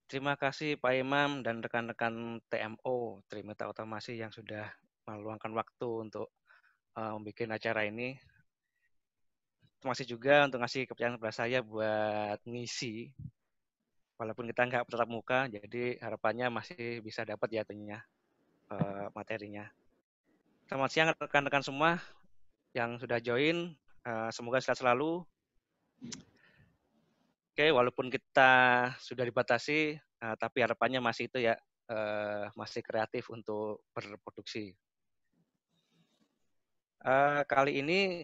Terima kasih Pak Imam dan rekan-rekan TMO, Trimitra Otomasi yang sudah meluangkan waktu untuk membuat acara ini. Terima kasih juga untuk ngasih kepercayaan kepada saya buat ngisi, walaupun kita nggak bertatap muka, jadi harapannya masih bisa dapat ya tentunya materinya. Selamat siang rekan-rekan semua yang sudah join, semoga sehat selalu. Oke, walaupun kita sudah dibatasi, tapi harapannya masih itu ya, masih kreatif untuk berproduksi. Kali ini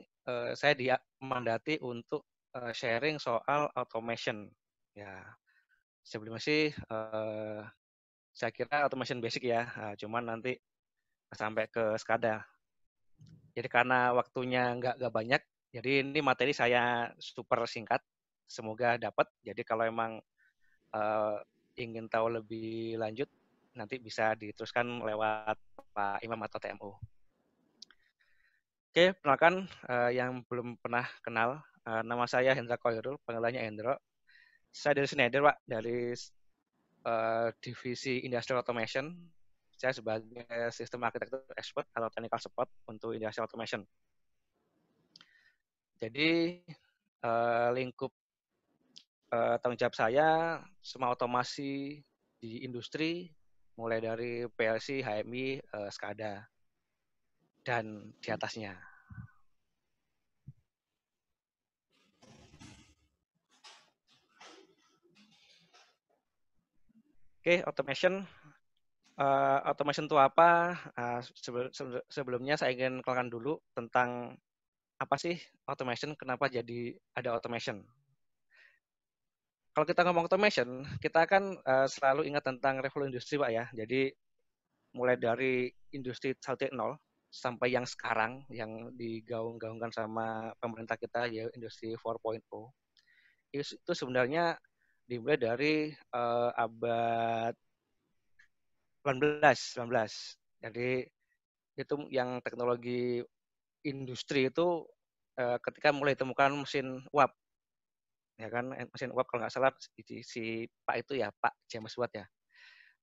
saya dimandati untuk sharing soal automation. Ya, sebelumnya sih saya kira automation basic ya, cuman nanti sampai ke SCADA. Jadi karena waktunya nggak banyak, jadi ini materi saya super singkat. Semoga dapat. Jadi kalau emang uh, ingin tahu lebih lanjut, nanti bisa diteruskan lewat Pak Imam atau TMO. Oke, perkenalkan yang belum pernah kenal, nama saya Hendra Koirul, panggilannya Hendro. Saya dari Schneider, Pak, dari divisi Industrial Automation. Saya sebagai sistem arsitektur expert atau technical support untuk Industrial Automation. Jadi lingkup tanggung jawab saya semua otomasi di industri, mulai dari PLC, HMI, SCADA, dan di atasnya. Oke, automation. Automation itu apa? Sebelumnya saya ingin kenalkan dulu tentang apa sih automation, kenapa jadi ada automation. Kalau kita ngomong automation, kita kan selalu ingat tentang revolusi industri, Pak ya. Jadi mulai dari industri 1.0 sampai yang sekarang yang digaung-gaungkan sama pemerintah kita ya industri 4.0. Itu sebenarnya dimulai dari abad 19. Jadi itu yang teknologi industri itu ketika mulai ditemukan mesin uap, ya kan, mesin uap kalau nggak salah si Pak itu ya Pak James Watt ya.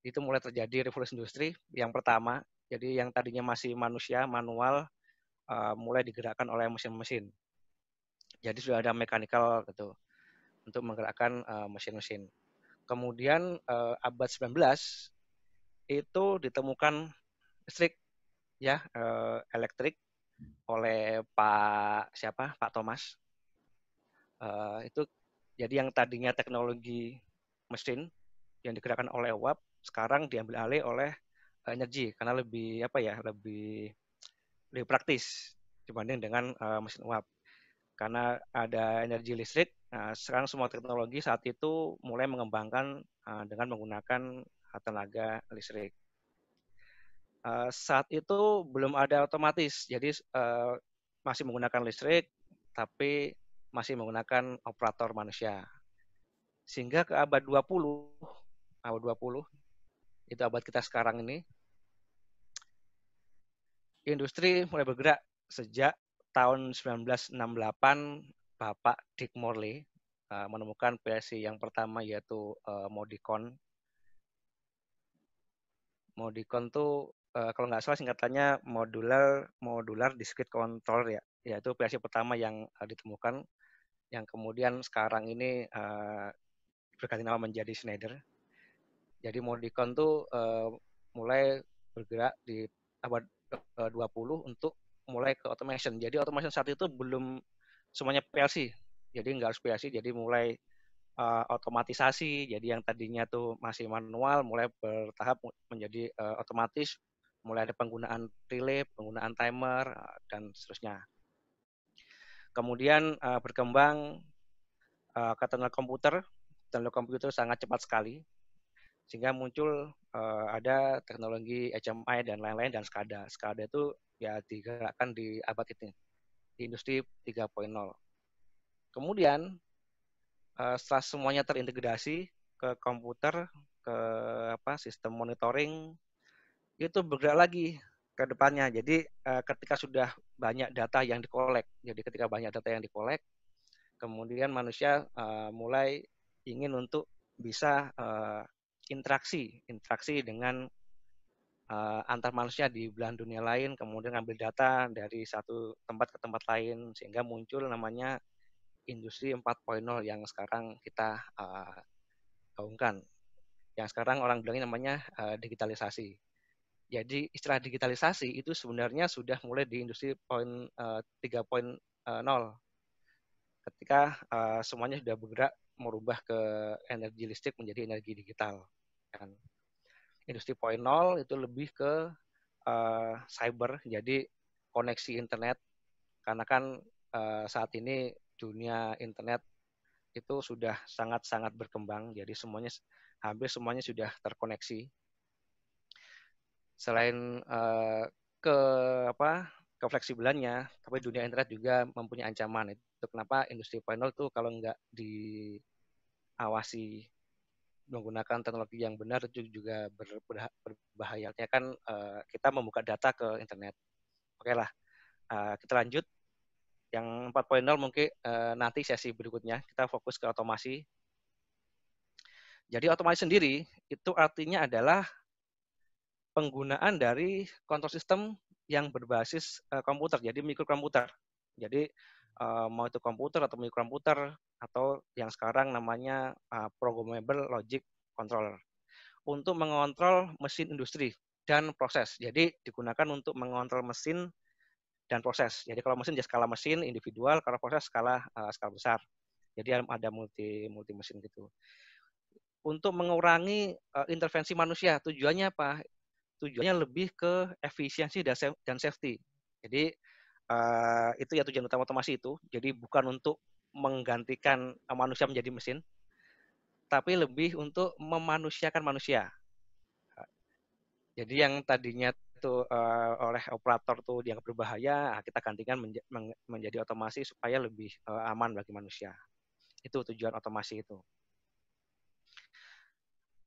Itu mulai terjadi revolusi industri yang pertama. Jadi yang tadinya masih manusia manual mulai digerakkan oleh mesin-mesin. Jadi sudah ada mechanical gitu untuk menggerakkan mesin-mesin. Kemudian abad 19 itu ditemukan listrik ya elektrik oleh Pak Thomas. Itu jadi yang tadinya teknologi mesin yang digerakkan oleh uap sekarang diambil alih oleh energi karena lebih apa ya lebih praktis dibanding dengan mesin uap. Karena ada energi listrik, sekarang semua teknologi saat itu mulai mengembangkan dengan menggunakan tenaga listrik. Saat itu belum ada otomatis, jadi masih menggunakan listrik, tapi masih menggunakan operator manusia. Sehingga ke abad 20 itu abad kita sekarang ini, industri mulai bergerak sejak tahun 1968 Bapak Dick Morley menemukan PLC yang pertama yaitu Modicon. Modicon tuh kalau nggak salah singkatannya modular discrete controller ya, yaitu PLC pertama yang ditemukan yang kemudian sekarang ini berganti nama menjadi Schneider. Jadi Modicon tuh mulai bergerak di abad 20 untuk mulai ke automation. Jadi automation saat itu belum semuanya PLC. Jadi nggak harus PLC, jadi mulai otomatisasi. Jadi yang tadinya tuh masih manual mulai bertahap menjadi otomatis. Mulai ada penggunaan relay, penggunaan timer, dan seterusnya. Kemudian berkembang ke teknologi komputer. Teknologi komputer sangat cepat sekali. Sehingga muncul ada teknologi HMI dan lain-lain dan SCADA. SCADA itu ya digerakkan di abad ini, di industri 3.0. Kemudian setelah semuanya terintegrasi ke komputer, ke sistem monitoring, itu bergerak lagi ke depannya. Jadi ketika sudah banyak data yang dikolek, jadi ketika banyak data yang dikolek, kemudian manusia mulai ingin untuk bisa interaksi dengan antar manusia di belahan dunia lain, kemudian ngambil data dari satu tempat ke tempat lain, sehingga muncul namanya industri 4.0 yang sekarang kita gaungkan. Yang sekarang orang bilangnya namanya digitalisasi. Jadi istilah digitalisasi itu sebenarnya sudah mulai di industri 3.0 ketika semuanya sudah bergerak merubah ke energi listrik menjadi energi digital. Kan. Industri 4.0 itu lebih ke cyber, jadi koneksi internet, karena kan saat ini dunia internet itu sudah sangat-sangat berkembang, jadi hampir semuanya sudah terkoneksi. Selain ke kefleksibelannya, tapi dunia internet juga mempunyai ancaman. Itu kenapa industri 4.0 itu kalau nggak diawasi menggunakan teknologi yang benar itu juga berbahaya. Artinya kan kita membuka data ke internet. Oke lah, kita lanjut. Yang 4.0 mungkin nanti sesi berikutnya kita fokus ke otomasi. Jadi otomasi sendiri itu artinya adalah penggunaan dari kontrol sistem yang berbasis komputer, jadi mikrokomputer. Jadi mau itu komputer atau mikrokomputer atau yang sekarang namanya programmable logic controller untuk mengontrol mesin industri dan proses. Jadi digunakan untuk mengontrol mesin dan proses. Jadi kalau mesin dia skala mesin individual, kalau proses skala besar. Jadi ada multi mesin gitu. Untuk mengurangi intervensi manusia, tujuannya apa? Tujuannya lebih ke efisiensi dan safety. Jadi itu ya tujuan utama otomasi itu. Jadi bukan untuk menggantikan manusia menjadi mesin, tapi lebih untuk memanusiakan manusia. Jadi yang tadinya itu oleh operator tuh dianggap berbahaya, kita gantikan menjadi otomasi supaya lebih aman bagi manusia. Itu tujuan otomasi itu.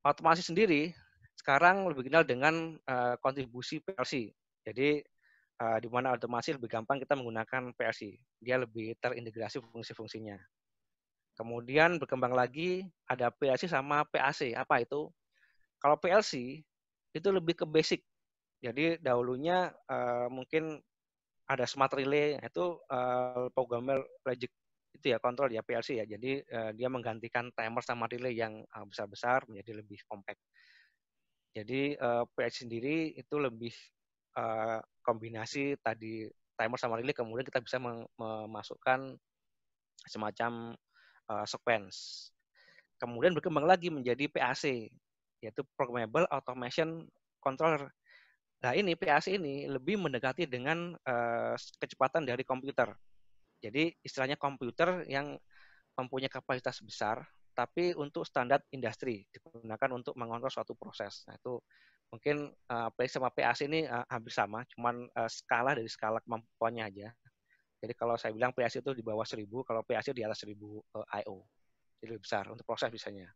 Otomasi sendiri sekarang lebih dikenal dengan kontribusi PLC. Jadi di mana otomasi lebih gampang kita menggunakan PLC. Dia lebih terintegrasi fungsi-fungsinya. Kemudian berkembang lagi ada PLC sama PAC. Apa itu? Kalau PLC itu lebih ke basic. Jadi dahulunya mungkin ada smart relay, itu programmable logic itu ya kontrol ya PLC ya. Jadi dia menggantikan timer sama relay yang besar-besar menjadi lebih compact. Jadi PLC sendiri itu lebih kombinasi tadi timer sama relay, kemudian kita bisa memasukkan semacam sequence. Kemudian berkembang lagi menjadi PAC, yaitu Programmable Automation Controller. Nah ini PAC ini lebih mendekati dengan kecepatan dari komputer. Jadi istilahnya komputer yang mempunyai kapasitas besar, tapi untuk standar industri digunakan untuk mengontrol suatu proses. Nah itu mungkin PAC sama PAC ini hampir sama, cuman skala dari skala kemampuannya aja. Jadi kalau saya bilang PAC itu di bawah 1000, kalau PAC di atas 1000 I/O. Jadi lebih besar untuk proses biasanya.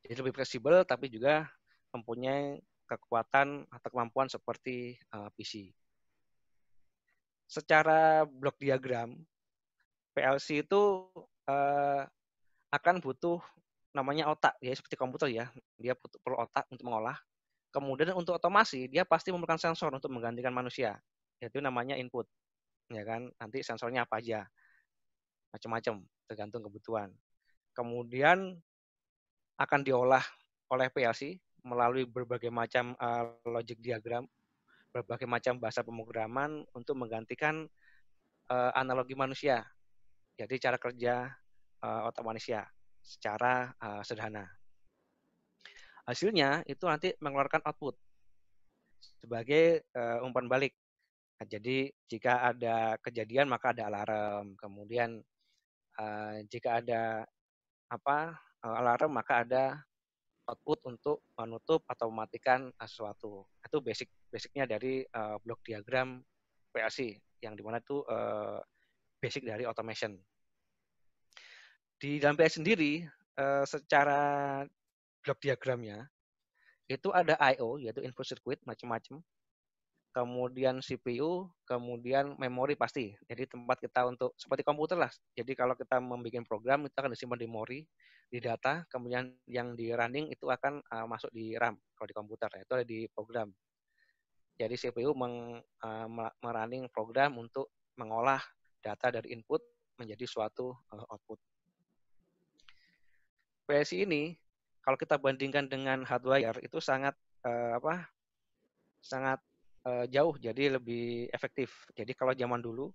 Jadi lebih fleksibel tapi juga mempunyai kekuatan atau kemampuan seperti PC. Secara blok diagram, PLC itu akan butuh namanya otak, ya seperti komputer ya. Dia perlu otak untuk mengolah. Kemudian untuk otomasi, dia pasti memerlukan sensor untuk menggantikan manusia. Yaitu namanya input. Ya kan? Nanti sensornya apa aja. Macam-macam, tergantung kebutuhan. Kemudian akan diolah oleh PLC melalui berbagai macam logic diagram, berbagai macam bahasa pemrograman untuk menggantikan analogi manusia. Jadi cara kerja otak manusia secara sederhana. Hasilnya itu nanti mengeluarkan output sebagai umpan balik. Nah, jadi jika ada kejadian maka ada alarm. Kemudian jika ada alarm maka ada output untuk menutup atau mematikan sesuatu. Itu basicnya dari blok diagram PLC yang dimana itu basic dari automation. Di dalam PLC sendiri secara blok diagramnya itu ada I/O yaitu input circuit macam-macam. kemudian CPU, kemudian memori pasti. Jadi tempat kita untuk seperti komputer lah. Jadi kalau kita membuat program itu akan disimpan di memori, di data, kemudian yang di running itu akan masuk di RAM kalau di komputer. Itu ada di program. Jadi CPU merunning program untuk mengolah data dari input menjadi suatu output. PLC ini kalau kita bandingkan dengan hardware itu sangat sangat jauh, jadi lebih efektif. Jadi kalau zaman dulu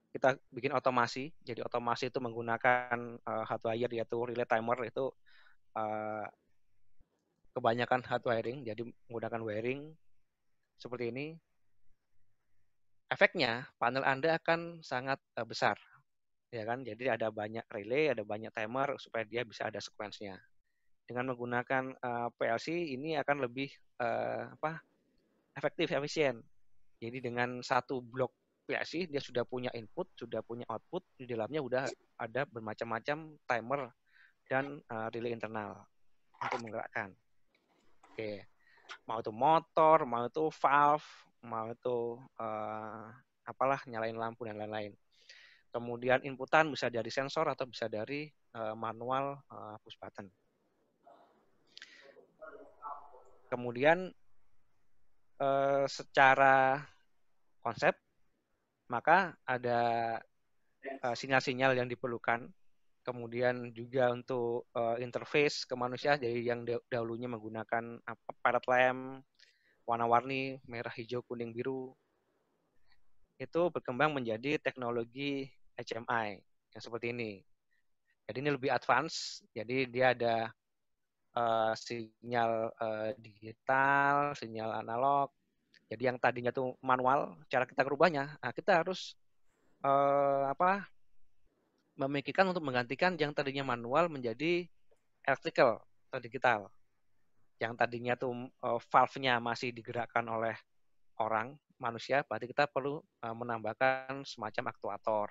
kita bikin otomasi, jadi otomasi itu menggunakan hardwire yaitu relay timer itu uh, kebanyakan hard wiring, jadi menggunakan wiring seperti ini. Efeknya panel Anda akan sangat besar, ya kan? Jadi ada banyak relay, ada banyak timer supaya dia bisa ada sequence-nya. Dengan menggunakan PLC ini akan lebih efektif, efisien. Jadi dengan satu blok PLC dia sudah punya input, sudah punya output, di dalamnya udah ada bermacam-macam timer dan relay internal untuk menggerakkan. Oke, mau itu motor, mau itu valve, mau itu apalah nyalain lampu dan lain-lain. Kemudian inputan bisa dari sensor atau bisa dari manual push button. Kemudian secara konsep maka ada sinyal-sinyal yang diperlukan. Kemudian juga untuk interface ke manusia, jadi yang dahulunya menggunakan parrot lamp, warna-warni, merah, hijau, kuning, biru, itu berkembang menjadi teknologi HMI yang seperti ini. Jadi ini lebih advance, jadi dia ada sinyal digital, sinyal analog. Jadi yang tadinya tuh manual, cara kita merubahnya, kita harus memikirkan untuk menggantikan yang tadinya manual menjadi electrical atau digital. Yang tadinya tuh valve-nya masih digerakkan oleh orang, manusia, berarti kita perlu menambahkan semacam aktuator.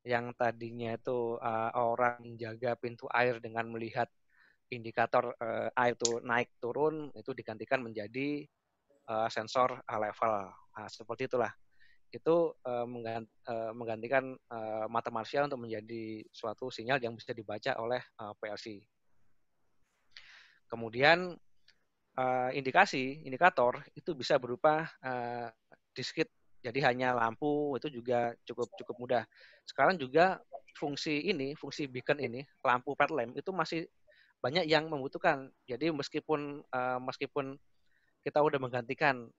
Yang tadinya itu orang menjaga pintu air dengan melihat indikator air itu naik turun, itu digantikan menjadi sensor level. Nah, seperti itulah. Itu menggantikan mata manusia untuk menjadi suatu sinyal yang bisa dibaca oleh PLC. Kemudian indikator itu bisa berupa discrete, jadi hanya lampu, itu juga cukup mudah. Sekarang juga fungsi beacon ini, lampu pad lamp itu masih banyak yang membutuhkan. Jadi meskipun kita udah menggantikan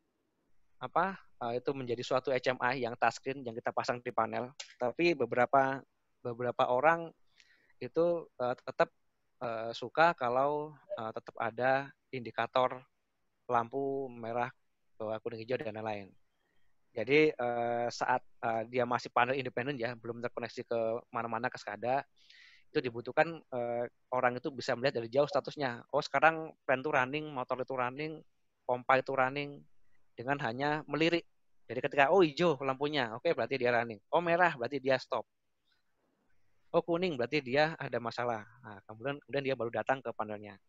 itu menjadi suatu HMI yang touchscreen yang kita pasang di panel, tapi beberapa orang itu tetap suka kalau tetap ada indikator lampu merah, bawah, kuning, hijau dan lain-lain. Jadi saat dia masih panel independen ya, belum terkoneksi ke mana-mana ke SCADA, itu dibutuhkan orang itu bisa melihat dari jauh statusnya. Oh sekarang fan itu running, motor itu running, pompa itu running, dengan hanya melirik. Jadi ketika hijau lampunya, oke berarti dia running. Oh merah berarti dia stop. Oh kuning berarti dia ada masalah. Nah, kemudian dia baru datang ke panelnya.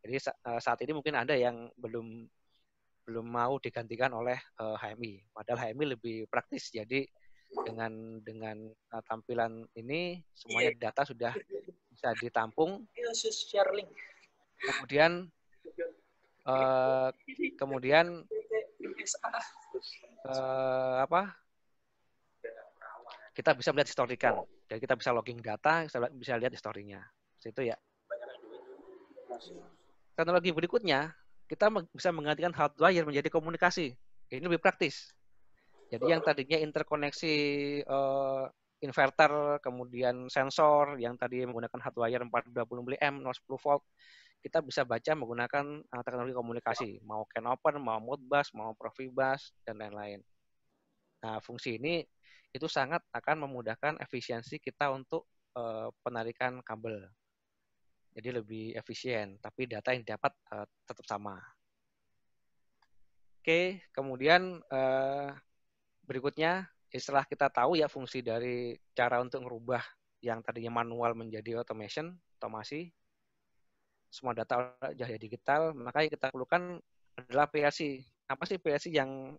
Jadi saat ini mungkin ada yang belum mau digantikan oleh HMI. Padahal HMI lebih praktis. Jadi dengan tampilan ini semuanya data sudah bisa ditampung. Kemudian kita bisa melihat historikan. Jadi kita bisa logging data, bisa lihat historinya. Itu ya. Teknologi berikutnya, kita bisa menggantikan hardwire menjadi komunikasi. Ini lebih praktis. Jadi yang tadinya interkoneksi inverter, kemudian sensor, yang tadi menggunakan hardwire 420 mA, 010 volt, kita bisa baca menggunakan teknologi komunikasi. Mau CAN open, mau Modbus, mau Profibus, dan lain-lain. Nah, fungsi ini itu sangat akan memudahkan efisiensi kita untuk penarikan kabel. Jadi lebih efisien, tapi data yang didapat tetap sama. Oke, kemudian berikutnya setelah kita tahu ya fungsi dari cara untuk merubah yang tadinya manual menjadi otomasi, semua data jadi digital, maka yang kita perlukan adalah PLC. apa sih PLC yang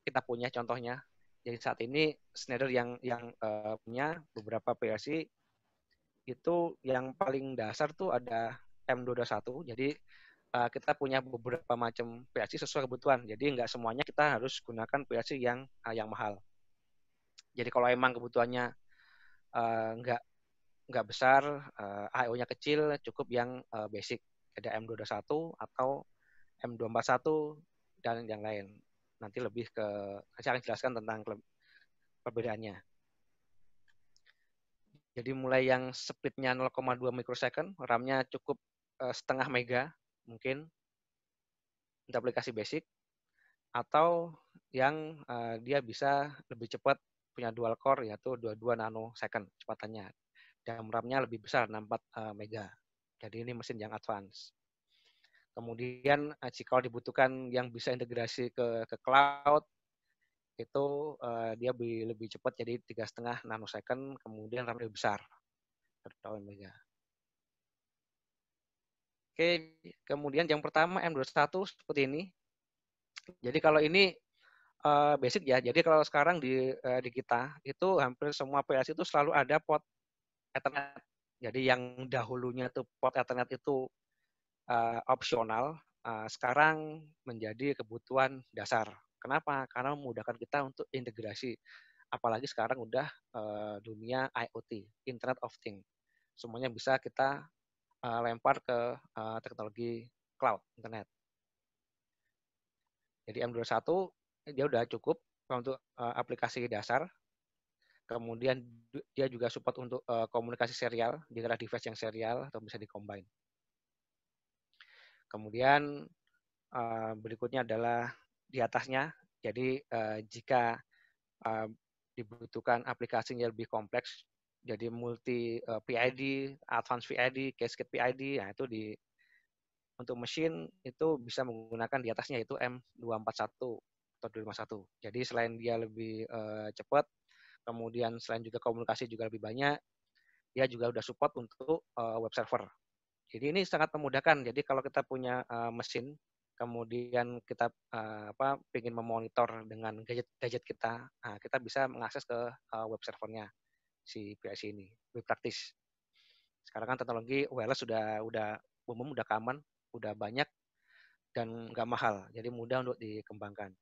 kita punya contohnya? Jadi saat ini Schneider yang punya beberapa PLC itu yang paling dasar tuh ada M221. Jadi kita punya beberapa macam PLC sesuai kebutuhan. Jadi nggak semuanya kita harus gunakan PLC yang mahal. Jadi kalau emang kebutuhannya nggak besar, I/O-nya kecil, cukup yang basic. Ada M221 atau M241 dan yang lain. Nanti lebih ke saya akan jelaskan tentang perbedaannya. Jadi mulai yang speednya 0,2 mikrosecond, RAM-nya cukup setengah mega mungkin untuk aplikasi basic, atau yang dia bisa lebih cepat punya dual core yaitu 22 nanosecond kecepatannya. Dan RAM-nya lebih besar 64 mega. Jadi ini mesin yang advance. Kemudian jika dibutuhkan yang bisa integrasi ke cloud, itu dia lebih cepat jadi 3,5 nanosecond, kemudian RAM lebih besar. Mega. Oke, kemudian yang pertama M21 seperti ini. Jadi kalau ini basic ya. Jadi kalau sekarang di kita itu hampir semua PLC itu selalu ada port Ethernet. Jadi yang dahulunya itu port Ethernet itu opsional, sekarang menjadi kebutuhan dasar. Kenapa? Karena memudahkan kita untuk integrasi. Apalagi sekarang udah dunia IoT, Internet of Things. Semuanya bisa kita lempar ke teknologi cloud, internet. Jadi M21 dia udah cukup untuk aplikasi dasar. Kemudian dia juga support untuk komunikasi serial di antara device yang serial atau bisa dikombine. Kemudian berikutnya adalah di atasnya. Jadi jika dibutuhkan aplikasinya lebih kompleks, jadi multi PID, advanced PID, cascade PID, nah itu untuk mesin itu bisa menggunakan di atasnya yaitu M241 atau 251. Jadi selain dia lebih cepat, kemudian selain juga komunikasi juga lebih banyak, dia juga udah support untuk web server. Jadi ini sangat memudahkan. Jadi kalau kita punya mesin, kemudian kita ingin memonitor dengan gadget kita, kita bisa mengakses ke web servernya si PLC ini. Lebih praktis. Sekarang kan teknologi wireless udah umum, udah common, udah banyak dan nggak mahal. Jadi mudah untuk dikembangkan.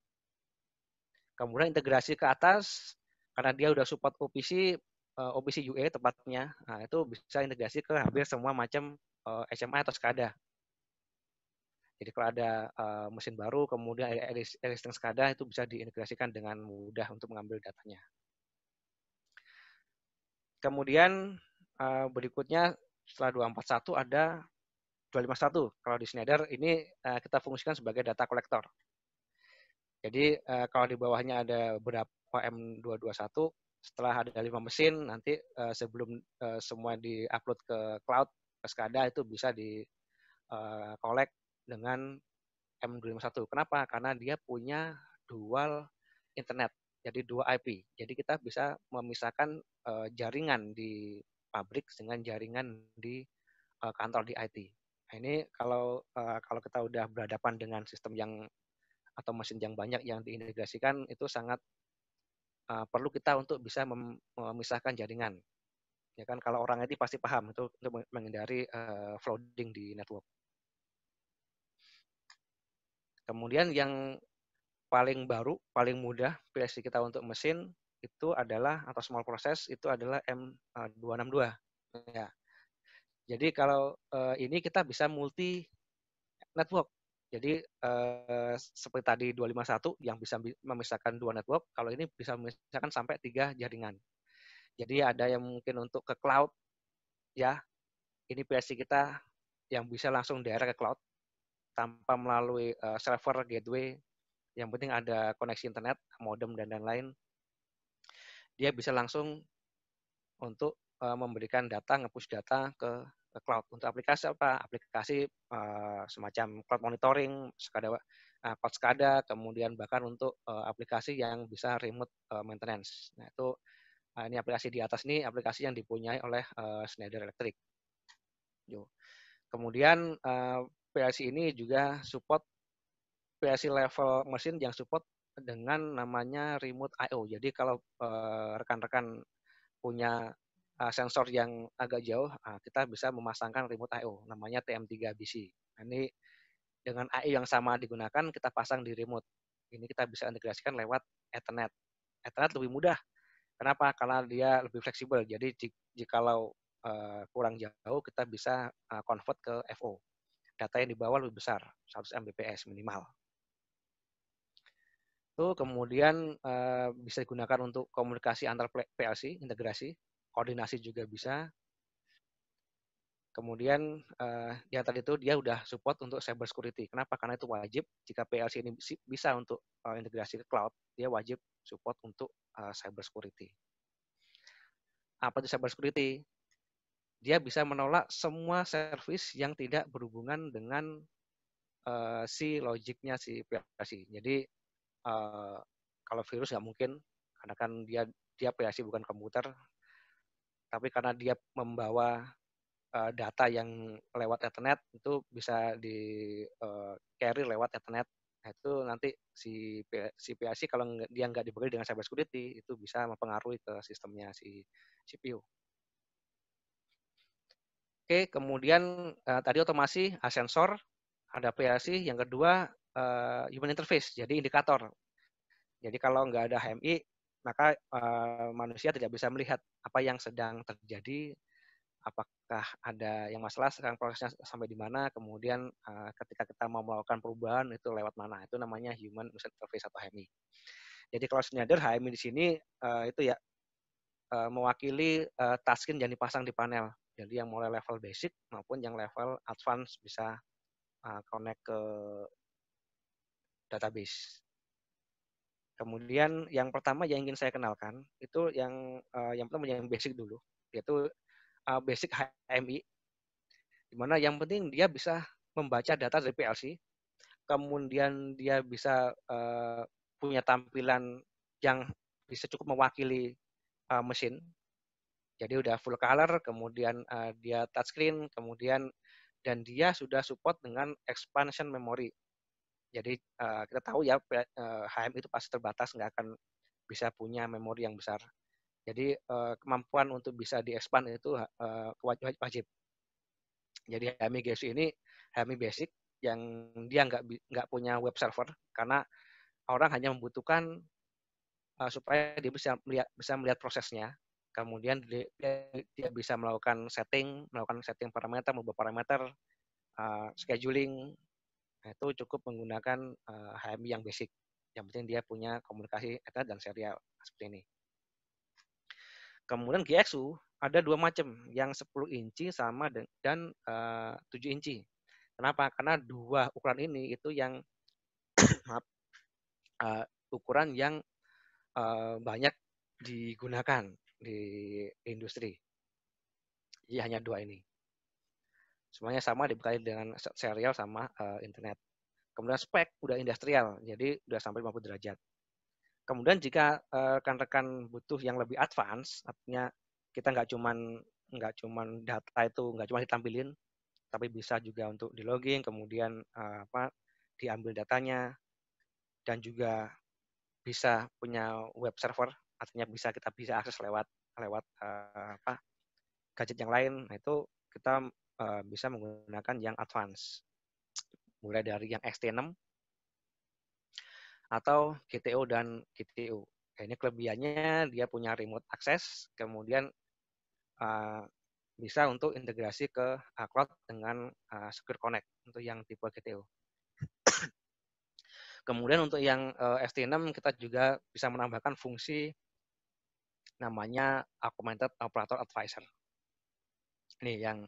Kemudian integrasi ke atas, karena dia udah support OPC, OPC UA tepatnya, nah itu bisa integrasi ke hampir semua macam HMI atau SCADA. Jadi kalau ada mesin baru, kemudian existing SCADA itu bisa diintegrasikan dengan mudah untuk mengambil datanya. Kemudian berikutnya setelah 241 ada 251. Kalau di Schneider ini kita fungsikan sebagai data kolektor. Jadi kalau di bawahnya ada beberapa M221, setelah ada 5 mesin, nanti sebelum semua di-upload ke cloud, ke SCADA itu bisa di collect dengan M251. Kenapa? Karena dia punya dual internet, jadi dua IP. Jadi kita bisa memisahkan jaringan di pabrik dengan jaringan di kantor di IT. Nah, ini kalau kita udah berhadapan dengan sistem yang atau mesin yang banyak yang diintegrasikan, itu sangat perlu kita untuk bisa memisahkan jaringan. Ya kan, kalau orang IT pasti paham itu untuk menghindari flooding di network. Kemudian yang paling baru, paling mudah PLC kita untuk mesin itu adalah atau small process itu adalah M262. Ya. Jadi kalau ini kita bisa multi network. Jadi seperti tadi 251 yang bisa memisahkan dua network, kalau ini bisa memisahkan sampai 3 jaringan. Jadi ada yang mungkin untuk ke cloud, ya. Ini PLC kita yang bisa langsung direct ke cloud tanpa melalui server gateway. Yang penting ada koneksi internet, modem dan lain-lain. Dia bisa langsung untuk memberikan data, nge-push data ke cloud. Untuk aplikasi apa? Aplikasi semacam cloud monitoring, cloud SCADA, kemudian bahkan untuk aplikasi yang bisa remote maintenance. Nah itu ini aplikasi di atas ini aplikasi yang dipunyai oleh Schneider Electric. Kemudian PLC ini juga support PLC level mesin yang support dengan namanya remote I/O. Jadi kalau rekan-rekan punya sensor yang agak jauh, kita bisa memasangkan remote I/O, namanya TM3BC. Nah, ini dengan I/O yang sama digunakan, kita pasang di remote. Ini kita bisa integrasikan lewat Ethernet. Ethernet lebih mudah. Kenapa? Karena dia lebih fleksibel. Jadi jikalau kurang jauh, kita bisa convert ke FO. Data yang dibawa lebih besar, 100 Mbps minimal. Itu kemudian bisa digunakan untuk komunikasi antar PLC, integrasi, koordinasi juga bisa. Kemudian yang tadi itu dia udah support untuk cyber security. Kenapa? Karena itu wajib jika PLC ini bisa untuk integrasi ke cloud, dia wajib support untuk cyber security. Apa itu cyber security? Dia bisa menolak semua service yang tidak berhubungan dengan si logiknya si PLC. Jadi kalau virus nggak mungkin, karena kan dia PLC bukan komputer, tapi karena dia membawa data yang lewat Ethernet itu bisa di carry lewat Ethernet. Nah, itu nanti si PLC kalau dia nggak dibekali dengan cyber security itu bisa mempengaruhi ke sistemnya si CPU. Oke, kemudian tadi otomasi, sensor, ada PLC. Yang kedua human interface, jadi indikator. Jadi kalau nggak ada HMI, maka manusia tidak bisa melihat apa yang sedang terjadi, apakah ada yang masalah, sekarang prosesnya sampai di mana, kemudian ketika kita mau melakukan perubahan itu lewat mana. Itu namanya human user interface atau HMI. Jadi kalau Schneider HMI di sini itu ya mewakili touchscreen yang dipasang di panel. Jadi yang mulai level basic maupun yang level advance bisa connect ke database. Kemudian yang pertama yang ingin saya kenalkan itu yang pertama yang basic dulu, yaitu basic HMI, di mana yang penting dia bisa membaca data dari PLC, kemudian dia bisa punya tampilan yang bisa cukup mewakili mesin. Jadi udah full color, kemudian dia touchscreen, kemudian dan dia sudah support dengan expansion memory. Jadi kita tahu ya HMI itu pasti terbatas, nggak akan bisa punya memori yang besar. Jadi kemampuan untuk bisa di-expand itu wajib. Jadi HMI GSU ini HMI basic yang dia nggak punya web server, karena orang hanya membutuhkan supaya dia bisa melihat prosesnya. Kemudian dia bisa melakukan setting parameter, merubah parameter, scheduling. Nah, itu cukup menggunakan HMI yang basic. Yang penting dia punya komunikasi Ethernet dan serial seperti ini. Kemudian GXU ada dua macam, yang 10 inci sama dan 7 inci. Kenapa? Karena dua ukuran ini itu yang ukuran yang banyak digunakan di industri. Jadi hanya dua ini. Semuanya sama dibekali dengan serial sama internet. Kemudian spek udah industrial, jadi udah sampai 50 derajat. Kemudian jika rekan-rekan butuh yang lebih advance, artinya kita nggak cuman data itu nggak cuma ditampilin, tapi bisa juga untuk di login, kemudian diambil datanya, dan juga bisa punya web server, artinya kita bisa akses lewat gadget yang lain. Nah, itu kita bisa menggunakan yang advance, mulai dari yang XT6 atau GTO dan GTO. Nah, ini kelebihannya dia punya remote access, kemudian bisa untuk integrasi ke cloud dengan Secure Connect untuk yang tipe GTO. Kemudian untuk yang ST6 kita juga bisa menambahkan fungsi namanya Augmented Operator Advisor. Ini yang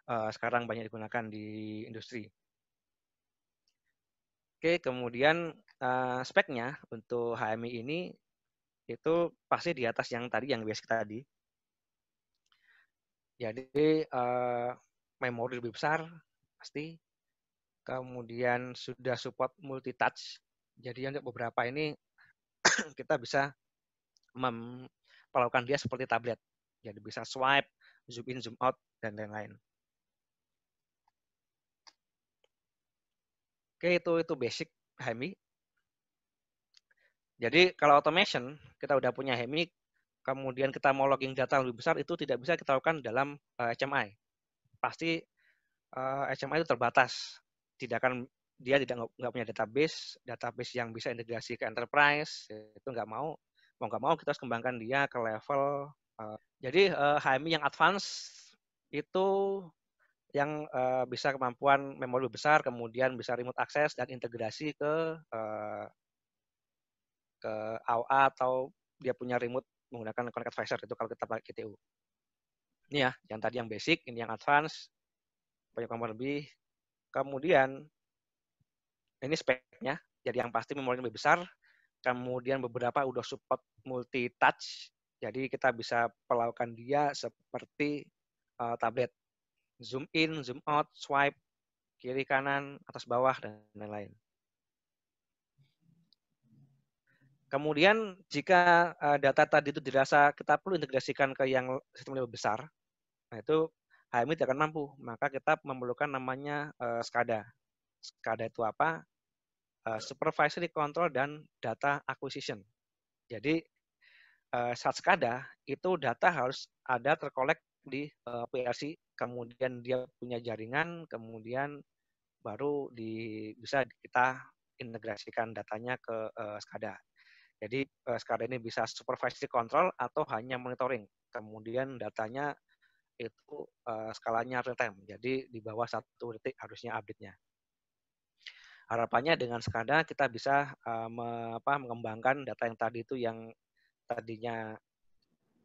sekarang banyak digunakan di industri. Oke, kemudian speknya untuk HMI ini itu pasti di atas yang tadi, yang basic tadi. Jadi memori lebih besar pasti. Kemudian sudah support multi touch. Jadi untuk beberapa ini kita bisa melakukan dia seperti tablet. Jadi bisa swipe, zoom in, zoom out, dan lain-lain. Oke, itu basic HMI. Jadi kalau automation, kita udah punya HMI, kemudian kita mau logging data lebih besar, itu tidak bisa kita lakukan dalam HMI. Pasti HMI itu terbatas. Dia nggak punya database yang bisa integrasi ke enterprise, itu nggak mau. Mau nggak mau kita harus kembangkan dia ke level. Jadi HMI yang advance itu yang bisa kemampuan memori besar, kemudian bisa remote access dan integrasi ke AOA atau dia punya remote menggunakan Connect Advisor, itu kalau kita pakai GTU. Ini ya, yang tadi yang basic, ini yang advance, punya kemampuan lebih. Kemudian ini speknya, jadi yang pasti memori lebih besar. Kemudian beberapa udah support multi touch, jadi kita bisa perlakukan dia seperti tablet, zoom in, zoom out, swipe kiri kanan, atas bawah dan lain-lain. Kemudian jika data tadi itu dirasa kita perlu integrasikan ke yang sistem lebih besar, nah itu HMI tidak akan mampu, maka kita memerlukan namanya SCADA. SCADA itu apa? Supervisory Control dan Data Acquisition. Jadi saat SCADA itu data harus ada terkolek di PLC, kemudian dia punya jaringan, kemudian baru bisa kita integrasikan datanya ke SCADA. Jadi SCADA ini bisa supervisory control atau hanya monitoring. Kemudian datanya itu skalanya real time. Jadi di bawah 1 detik harusnya update-nya. Harapannya dengan SCADA kita bisa mengembangkan data yang tadi itu, yang tadinya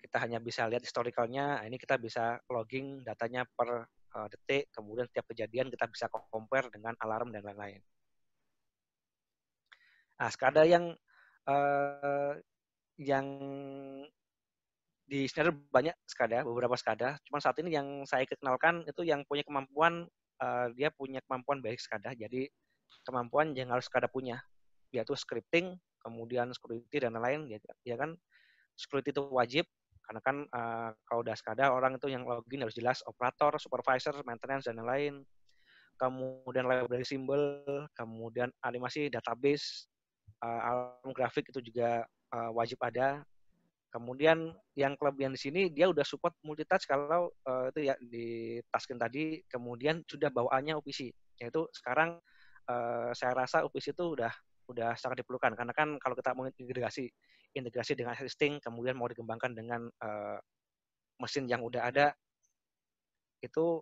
kita hanya bisa lihat historicalnya, ini kita bisa logging datanya per detik, kemudian setiap kejadian kita bisa compare dengan alarm dan lain-lain. Nah, SCADA yang di Schneider banyak SCADA, beberapa SCADA. Cuma saat ini yang saya kenalkan itu yang punya kemampuan, dia punya kemampuan basic SCADA. Jadi kemampuan yang harus SCADA punya, yaitu scripting, kemudian security dan lain-lain. Ya kan, security itu wajib, karena kan kalau udah SCADA orang itu yang login harus jelas operator, supervisor, maintenance dan lain-lain. Kemudian library symbol, kemudian animasi database, alarm grafik itu juga wajib ada. Kemudian yang kelebihan di sini dia udah support multitouch kalau itu ya di tasking tadi, kemudian sudah bawaannya OPC. Yaitu sekarang saya rasa OPC itu udah sangat diperlukan, karena kan kalau kita mau integrasi dengan existing, kemudian mau dikembangkan dengan mesin yang udah ada, itu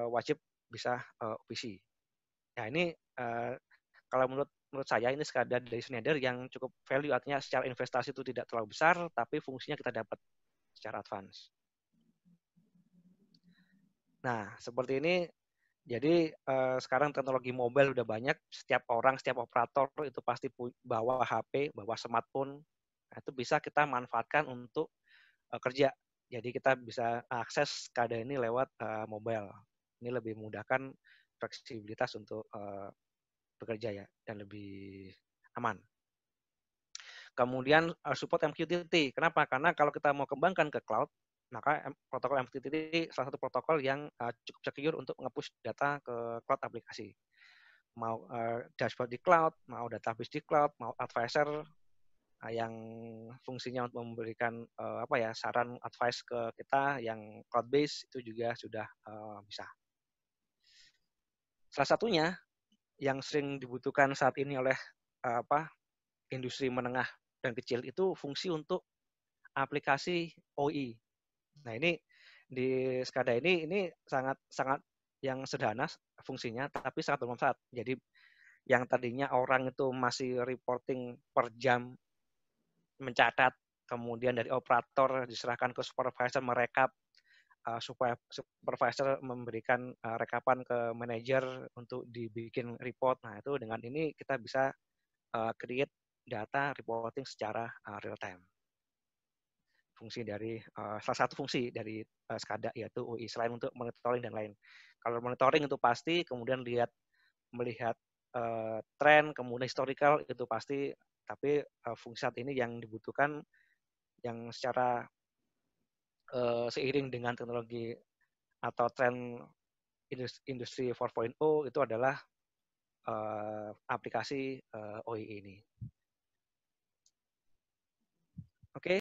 wajib bisa OPC. Nah ini kalau menurut saya ini SCADA dari Schneider yang cukup value, artinya secara investasi itu tidak terlalu besar, tapi fungsinya kita dapat secara advance. Nah, seperti ini. Jadi sekarang teknologi mobile udah banyak, setiap orang, setiap operator itu pasti bawa HP, bawa smartphone. Nah, itu bisa kita manfaatkan untuk kerja. Jadi kita bisa akses SCADA ini lewat mobile. Ini lebih memudahkan fleksibilitas untuk bekerja ya, dan lebih aman. Kemudian support MQTT. Kenapa? Karena kalau kita mau kembangkan ke cloud, maka protokol MQTT salah satu protokol yang cukup secure untuk nge-push data ke cloud aplikasi. Mau dashboard di cloud, mau database di cloud, mau advisor yang fungsinya untuk memberikan saran advice ke kita yang cloud base, itu juga sudah bisa. Salah satunya yang sering dibutuhkan saat ini oleh industri menengah dan kecil itu fungsi untuk aplikasi OI. Nah, ini di SCADA ini sangat yang sederhana fungsinya, tapi sangat bermanfaat. Jadi yang tadinya orang itu masih reporting per jam, mencatat, kemudian dari operator diserahkan ke supervisor merekap, supaya supervisor memberikan rekapan ke manajer untuk dibikin report. Nah, itu dengan ini kita bisa create data reporting secara real time. Fungsi dari salah satu fungsi dari SCADA yaitu UI, selain untuk monitoring dan lain. Kalau monitoring itu pasti, kemudian melihat tren, kemudian historical itu pasti, tapi fungsi saat ini yang dibutuhkan yang secara seiring dengan teknologi atau tren industri 4.0 itu adalah aplikasi OI ini. Oke.